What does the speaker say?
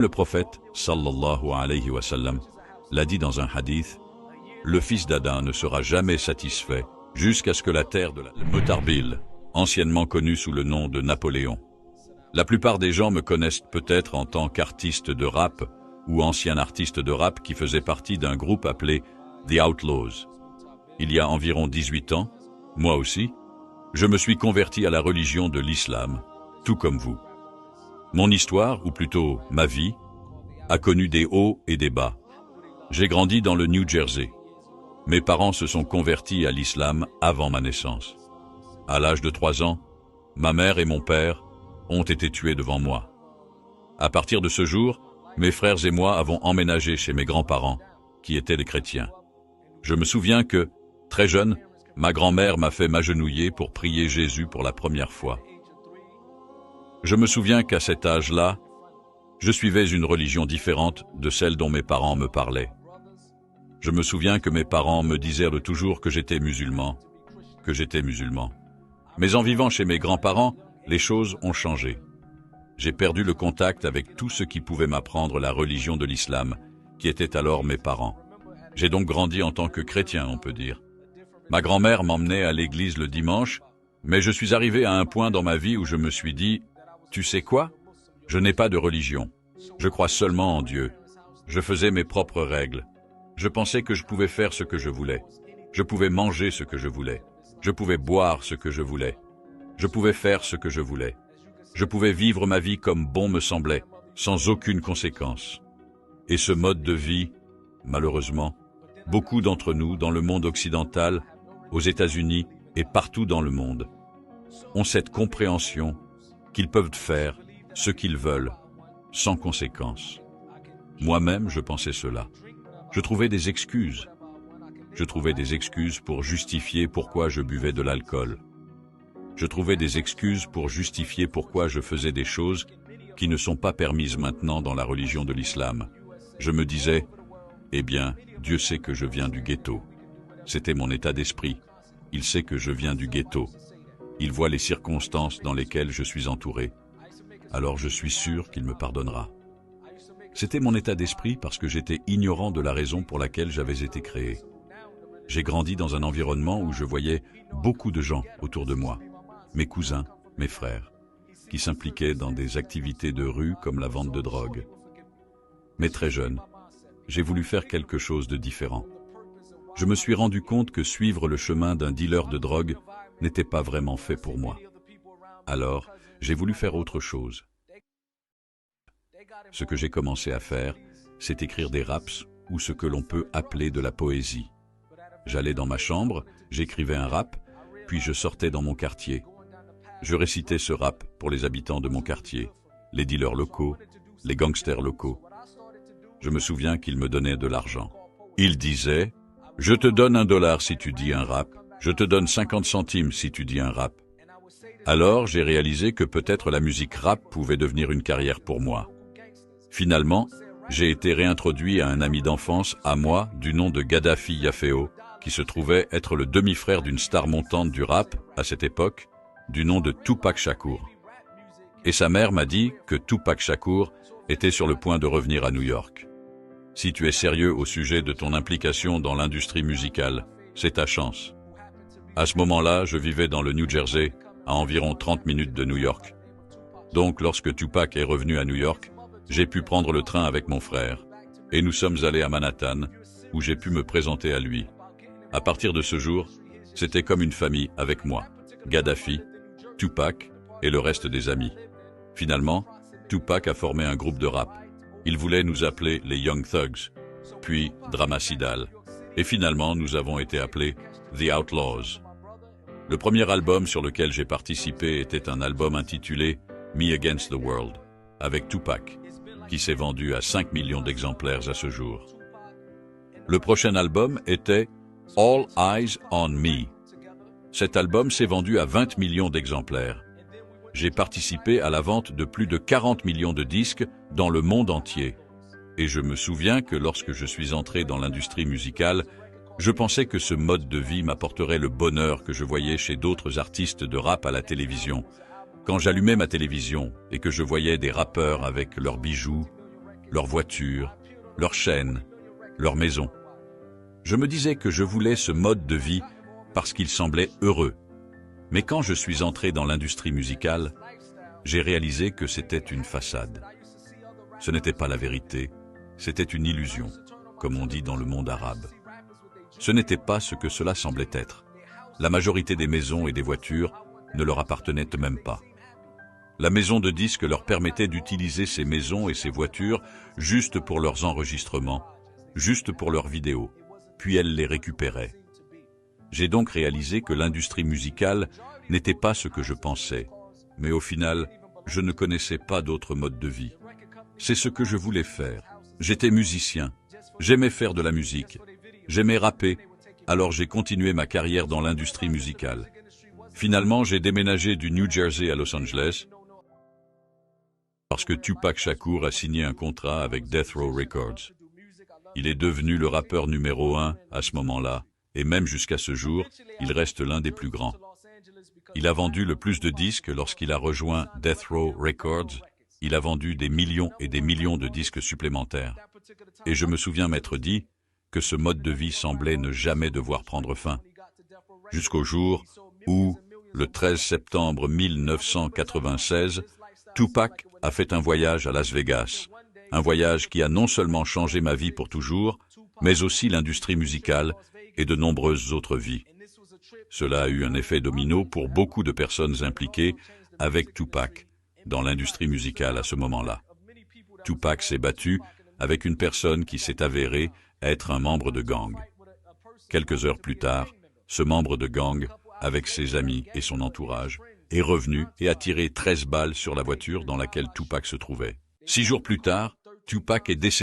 Le prophète, sallallahu alayhi wa sallam, l'a dit dans un hadith, le fils d'Adam ne sera jamais satisfait jusqu'à ce que la terre de la Metarbil, anciennement connue sous le nom de Napoléon. La plupart des gens me connaissent peut-être en tant qu'artiste de rap ou ancien artiste de rap qui faisait partie d'un groupe appelé The Outlaws. Il y a environ 18 ans, moi aussi, je me suis converti à la religion de l'islam, tout comme vous. Mon histoire, ou plutôt ma vie, a connu des hauts et des bas. J'ai grandi dans le New Jersey. Mes parents se sont convertis à l'islam avant ma naissance. À l'âge de 3 ans, ma mère et mon père ont été tués devant moi. À partir de ce jour, mes frères et moi avons emménagé chez mes grands-parents, qui étaient des chrétiens. Je me souviens que, très jeune, ma grand-mère m'a fait m'agenouiller pour prier Jésus pour la première fois. Je me souviens qu'à cet âge-là, je suivais une religion différente de celle dont mes parents me parlaient. Je me souviens que mes parents me disaient toujours que j'étais musulman. Mais en vivant chez mes grands-parents, les choses ont changé. J'ai perdu le contact avec tout ce qui pouvait m'apprendre la religion de l'islam, qui étaient alors mes parents. J'ai donc grandi en tant que chrétien, on peut dire. Ma grand-mère m'emmenait à l'église le dimanche, mais je suis arrivé à un point dans ma vie où je me suis dit « Tu sais quoi ? Je n'ai pas de religion. Je crois seulement en Dieu. Je faisais mes propres règles. Je pensais que je pouvais faire ce que je voulais. Je pouvais manger ce que je voulais. Je pouvais boire ce que je voulais. Je pouvais faire ce que je voulais. Je pouvais vivre ma vie comme bon me semblait, sans aucune conséquence. Et ce mode de vie, malheureusement, beaucoup d'entre nous, dans le monde occidental, aux États-Unis et partout dans le monde, ont cette compréhension qu'ils peuvent faire ce qu'ils veulent, sans conséquence. Moi-même, je pensais cela. Je trouvais des excuses. Je trouvais des excuses pour justifier pourquoi je buvais de l'alcool. Je trouvais des excuses pour justifier pourquoi je faisais des choses qui ne sont pas permises maintenant dans la religion de l'islam. Je me disais, eh bien, Dieu sait que je viens du ghetto. C'était mon état d'esprit. Il sait que je viens du ghetto. Il voit les circonstances dans lesquelles je suis entouré. Alors je suis sûr qu'il me pardonnera. C'était mon état d'esprit parce que j'étais ignorant de la raison pour laquelle j'avais été créé. J'ai grandi dans un environnement où je voyais beaucoup de gens autour de moi, mes cousins, mes frères, qui s'impliquaient dans des activités de rue comme la vente de drogue. Mais très jeune, j'ai voulu faire quelque chose de différent. Je me suis rendu compte que suivre le chemin d'un dealer de drogue n'était pas vraiment fait pour moi. Alors, j'ai voulu faire autre chose. Ce que j'ai commencé à faire, c'est écrire des raps ou ce que l'on peut appeler de la poésie. J'allais dans ma chambre, j'écrivais un rap, puis je sortais dans mon quartier. Je récitais ce rap pour les habitants de mon quartier, les dealers locaux, les gangsters locaux. Je me souviens qu'ils me donnaient de l'argent. Ils disaient « Je te donne $1 si tu dis un rap, je te donne 50 centimes si tu dis un rap. » Alors j'ai réalisé que peut-être la musique rap pouvait devenir une carrière pour moi. Finalement, j'ai été réintroduit à un ami d'enfance à moi du nom de Gaddafi Yafeo, qui se trouvait être le demi-frère d'une star montante du rap, à cette époque, du nom de Tupac Shakur. Et sa mère m'a dit que Tupac Shakur était sur le point de revenir à New York. Si tu es sérieux au sujet de ton implication dans l'industrie musicale, c'est ta chance. À ce moment-là, je vivais dans le New Jersey, à environ 30 minutes de New York. Donc, lorsque Tupac est revenu à New York, j'ai pu prendre le train avec mon frère, et nous sommes allés à Manhattan, où j'ai pu me présenter à lui. À partir de ce jour, c'était comme une famille avec moi, Gaddafi, Tupac et le reste des amis. Finalement, Tupac a formé un groupe de rap. Il voulait nous appeler les Young Thugs, puis Dramacidal, et finalement nous avons été appelés The Outlaws. Le premier album sur lequel j'ai participé était un album intitulé Me Against the World, avec Tupac, qui s'est vendu à 5 millions d'exemplaires à ce jour. Le prochain album était All Eyes on Me. Cet album s'est vendu à 20 millions d'exemplaires. J'ai participé à la vente de plus de 40 millions de disques dans le monde entier. Et je me souviens que lorsque je suis entré dans l'industrie musicale, je pensais que ce mode de vie m'apporterait le bonheur que je voyais chez d'autres artistes de rap à la télévision. Quand j'allumais ma télévision et que je voyais des rappeurs avec leurs bijoux, leur voiture, leurs chaînes, leur maison. Je me disais que je voulais ce mode de vie parce qu'il semblait heureux. Mais quand je suis entré dans l'industrie musicale, j'ai réalisé que c'était une façade. Ce n'était pas la vérité, c'était une illusion, comme on dit dans le monde arabe. Ce n'était pas ce que cela semblait être. La majorité des maisons et des voitures ne leur appartenaient même pas. La maison de disques leur permettait d'utiliser ces maisons et ces voitures juste pour leurs enregistrements, juste pour leurs vidéos, puis elle les récupérait. J'ai donc réalisé que l'industrie musicale n'était pas ce que je pensais, mais au final, je ne connaissais pas d'autre mode de vie. C'est ce que je voulais faire. J'étais musicien, j'aimais faire de la musique, j'aimais rapper, alors j'ai continué ma carrière dans l'industrie musicale. Finalement, j'ai déménagé du New Jersey à Los Angeles parce que Tupac Shakur a signé un contrat avec Death Row Records. Il est devenu le rappeur numéro 1 à ce moment-là, et même jusqu'à ce jour, il reste l'un des plus grands. Il a vendu le plus de disques lorsqu'il a rejoint Death Row Records. Il a vendu des millions et des millions de disques supplémentaires. Et je me souviens m'être dit que ce mode de vie semblait ne jamais devoir prendre fin. Jusqu'au jour où, le 13 septembre 1996, Tupac a fait un voyage à Las Vegas. Un voyage qui a non seulement changé ma vie pour toujours, mais aussi l'industrie musicale et de nombreuses autres vies. Cela a eu un effet domino pour beaucoup de personnes impliquées avec Tupac dans l'industrie musicale à ce moment-là. Tupac s'est battu avec une personne qui s'est avérée être un membre de gang. Quelques heures plus tard, ce membre de gang, avec ses amis et son entourage, est revenu et a tiré 13 balles sur la voiture dans laquelle Tupac se trouvait. 6 jours plus tard, Tupac est décédé.